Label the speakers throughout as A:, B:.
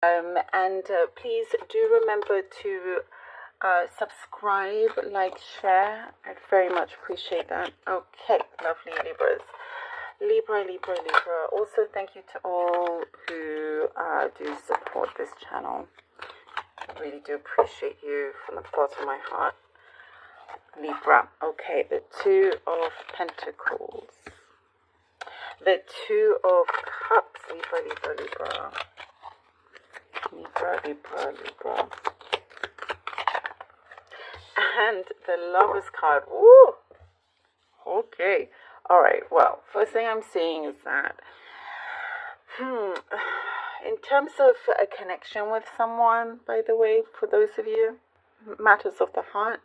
A: And please do remember to subscribe, like, share. I'd very much appreciate that. Okay, lovely Libras. Libra. Also, thank you to all who do support this channel. I really do appreciate you from the bottom of my heart. Libra. Okay, the Two of Pentacles. The Two of Cups. Libra. And the Lover's card. Woo! Okay. Alright, well, first thing I'm seeing is that in terms of a connection with someone, by the way, for those of you, matters of the heart,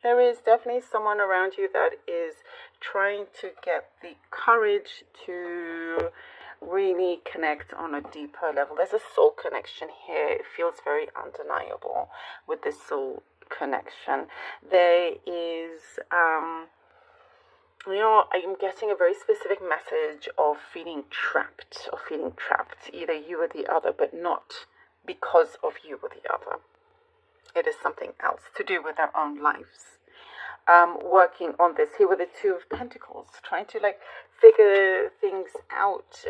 A: there is definitely someone around you that is trying to get the courage to really connect on a deeper level. There's a soul connection here. It feels very undeniable with this soul connection. There is, I'm getting a very specific message of feeling trapped, either you or the other, but not because of you or the other. It is something else to do with their own lives. Working on this here with the Two of Pentacles, trying to figure things out,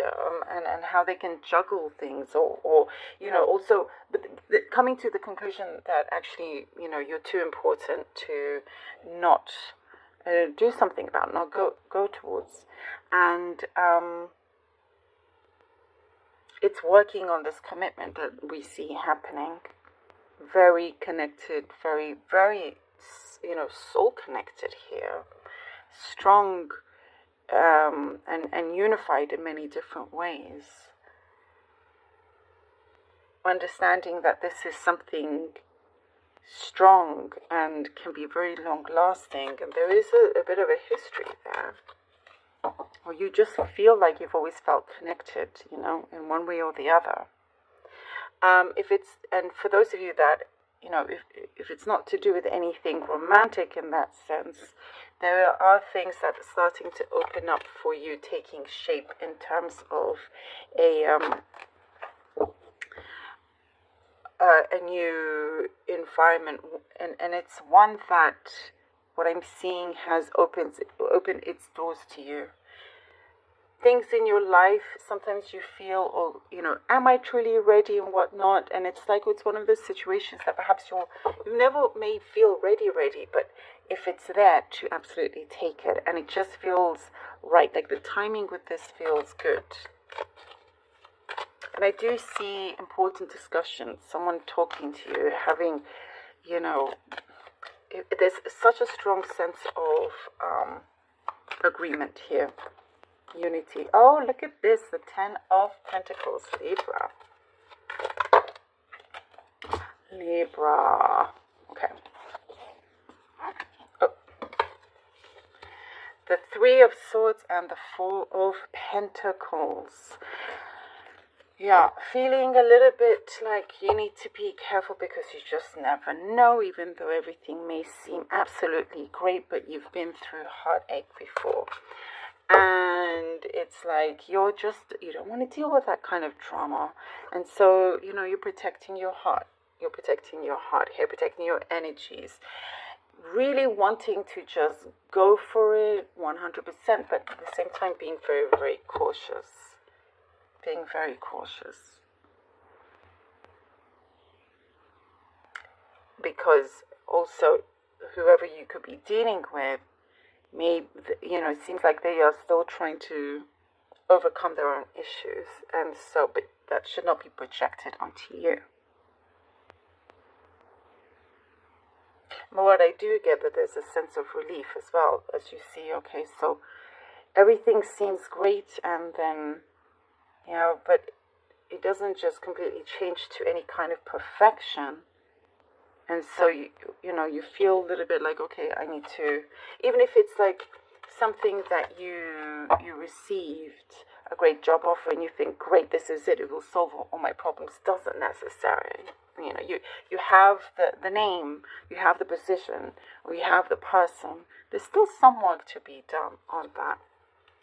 A: and how they can juggle things, or also coming to the conclusion that actually you're too important to not do something about, not go towards, and it's working on this commitment that we see happening. Very connected, very, very, soul connected here. Strong and unified in many different ways. Understanding that this is something strong and can be very long lasting, and there is a bit of a history there. Or you just feel like you've always felt connected, in one way or the other. And for those of you that, if it's not to do with anything romantic in that sense, there are things that are starting to open up for you, taking shape in terms of a new environment, and it's one that what I'm seeing has opened its doors to you. Things in your life, sometimes you feel, am I truly ready and whatnot? And it's one of those situations that perhaps you never may feel ready, but if it's there, to absolutely take it. And it just feels right, the timing with this feels good. And I do see important discussions, someone talking to you, having, there's such a strong sense of agreement here. Unity. Oh, look at this, the Ten of Pentacles, Libra. Okay. Oh. The Three of Swords and the Four of Pentacles. Yeah, feeling a little bit like you need to be careful because you just never know, even though everything may seem absolutely great, but you've been through heartache before. And it's you don't want to deal with that kind of trauma. And so, you're protecting your heart. You're protecting your heart here, protecting your energies. Really wanting to just go for it 100%, but at the same time being very, very cautious. Being very cautious. Because also, whoever you could be dealing with, it seems like they are still trying to overcome their own issues, and so, but that should not be projected onto you. But what I do get, that there's a sense of relief as well, as you see, okay, so everything seems great, and then, but it doesn't just completely change to any kind of perfection. And so, you feel a little bit like, okay, I need to, even if it's something that you received, a great job offer, and you think, great, this is it will solve all my problems, doesn't necessarily. You have the name, you have the position, or you have the person. There's still some work to be done on that.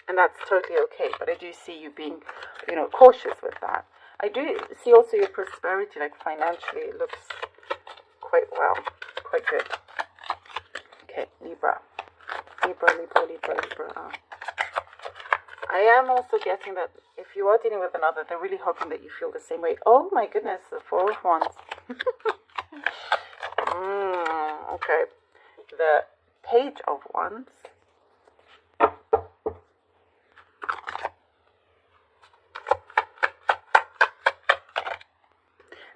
A: And that's totally okay. But I do see you being, cautious with that. I do see also your prosperity, like financially, it looks quite well, quite good. Okay, Libra. Libra. I am also getting that if you are dealing with another, they're really hoping that you feel the same way. Oh my goodness, the Four of Wands. Okay. The Page of Wands.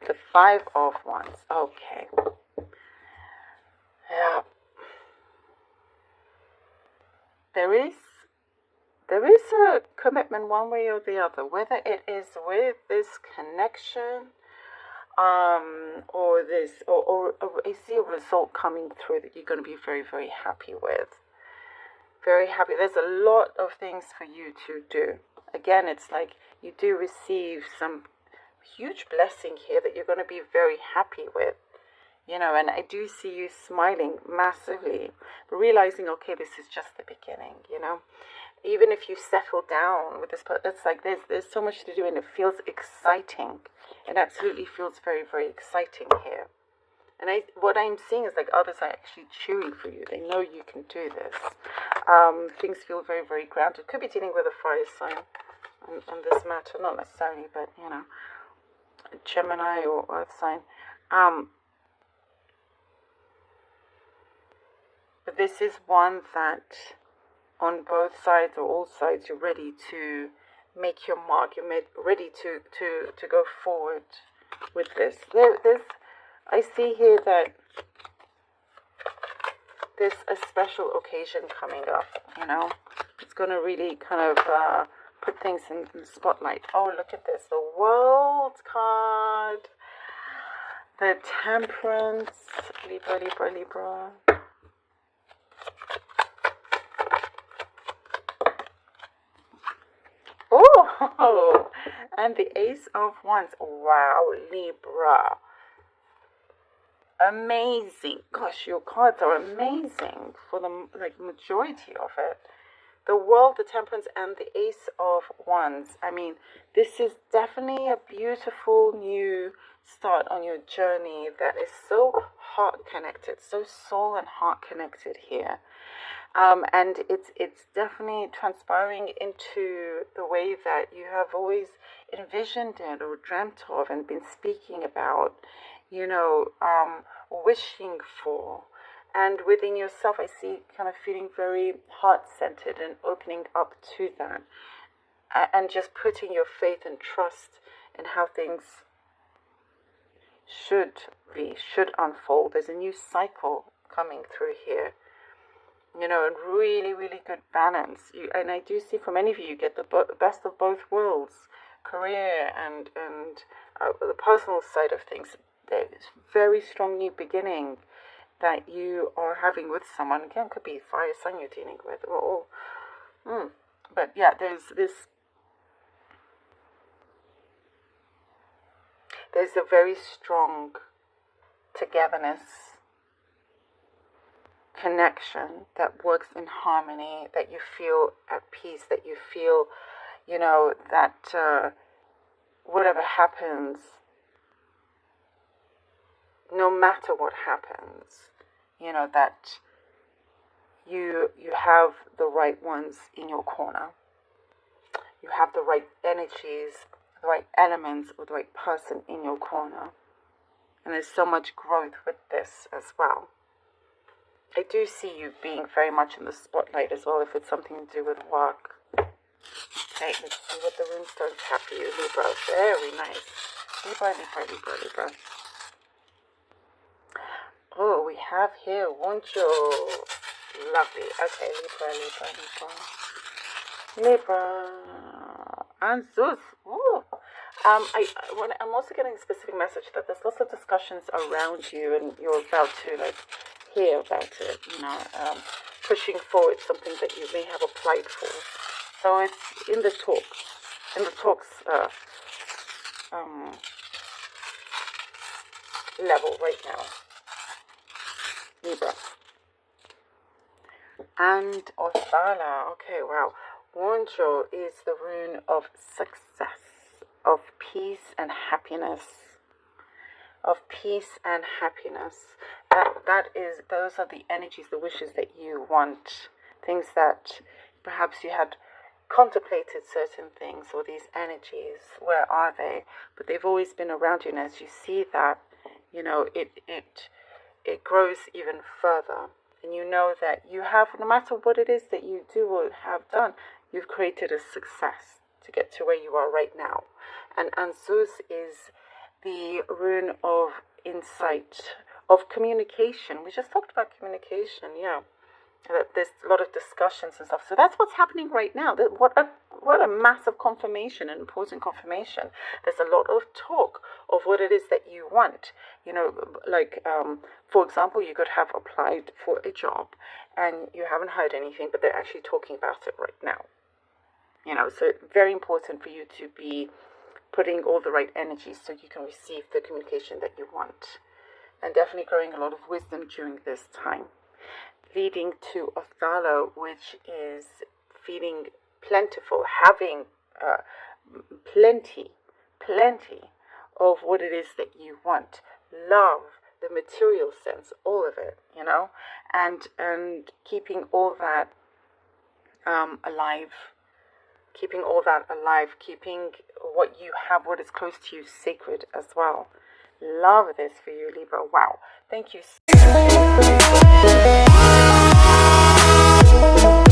A: The Five of Wands. Okay. Yeah. There is a commitment one way or the other, whether it is with this connection, or I see a result coming through that you're going to be very, very happy with. Very happy. There's a lot of things for you to do. Again, it's like you do receive some huge blessing here that you're going to be very happy with. You know, and I do see you smiling massively, but realizing, okay, this is just the beginning, you know. Even if you settle down with this, it's like there's so much to do, and it feels exciting. It absolutely feels very, very exciting here. And what I'm seeing is like others are actually cheering for you. They know you can do this. Things feel very, very grounded. Could be dealing with a fire sign on this matter, not necessarily, but you know, a Gemini or Earth sign. But this is one that on both sides or all sides, you're ready to make your mark. You're ready to go forward with this. I see here that there's a special occasion coming up, you know. It's going to really kind of put things in the spotlight. Oh, look at this. The World card. The Temperance. Libra. Oh, and the Ace of Wands. Wow, Libra. Amazing. Gosh, your cards are amazing for the majority of it. The World, the Temperance, and the Ace of Wands. I mean, this is definitely a beautiful new start on your journey that is so heart connected, so soul and heart connected here. And it's definitely transpiring into the way that you have always envisioned it or dreamt of and been speaking about, you know, wishing for. And within yourself, I see kind of feeling very heart-centered and opening up to that. And just putting your faith and trust in how things should unfold. There's a new cycle coming through here. You know, and really, really good balance. And I do see for many of you, you get the best of both worlds, career and the personal side of things. There's very strong new beginning that you are having with someone. Again, could be fire sign you're dealing with. But yeah, there's a very strong togetherness, connection that works in harmony, that you feel at peace, that you feel, you know, that whatever happens, no matter what happens, you know, that you have the right ones in your corner. You have the right energies, the right elements, or the right person in your corner. And there's so much growth with this as well. I do see you being very much in the spotlight as well, if it's something to do with work. Okay, let's see what the runestones have for you, Libra. Very nice. Libra. Oh, we have here Woncho. Lovely. Okay, Libra. And Zeus. Ooh. I'm also getting a specific message that there's lots of discussions around you, and you're about to hear about it, you know, pushing forward something that you may have applied for. So it's in the talks level right now, Libra. And Othala. Okay, wow. Wonjo is the rune of success. of peace and happiness. Of peace and happiness. Those are the energies, the wishes that you want. Things that perhaps you had contemplated certain things, or these energies, where are they? But they've always been around you, and as you see that, it grows even further. And you know that you have, no matter what it is that you do or have done, you've created a success to get to where you are right now. And Anzuz is the rune of insight, of communication. We just talked about communication, yeah. There's a lot of discussions and stuff. So that's what's happening right now. What a massive confirmation, an important confirmation. There's a lot of talk of what it is that you want. For example, you could have applied for a job and you haven't heard anything, but they're actually talking about it right now. So very important for you to be putting all the right energies so you can receive the communication that you want. And definitely growing a lot of wisdom during this time. Leading to Othello, which is feeling plentiful, having plenty of what it is that you want. Love, the material sense, all of it, and keeping all that alive. Keeping all that alive, keeping what you have, what is close to you, sacred as well. Love this for you, Libra. Wow. Thank you so much.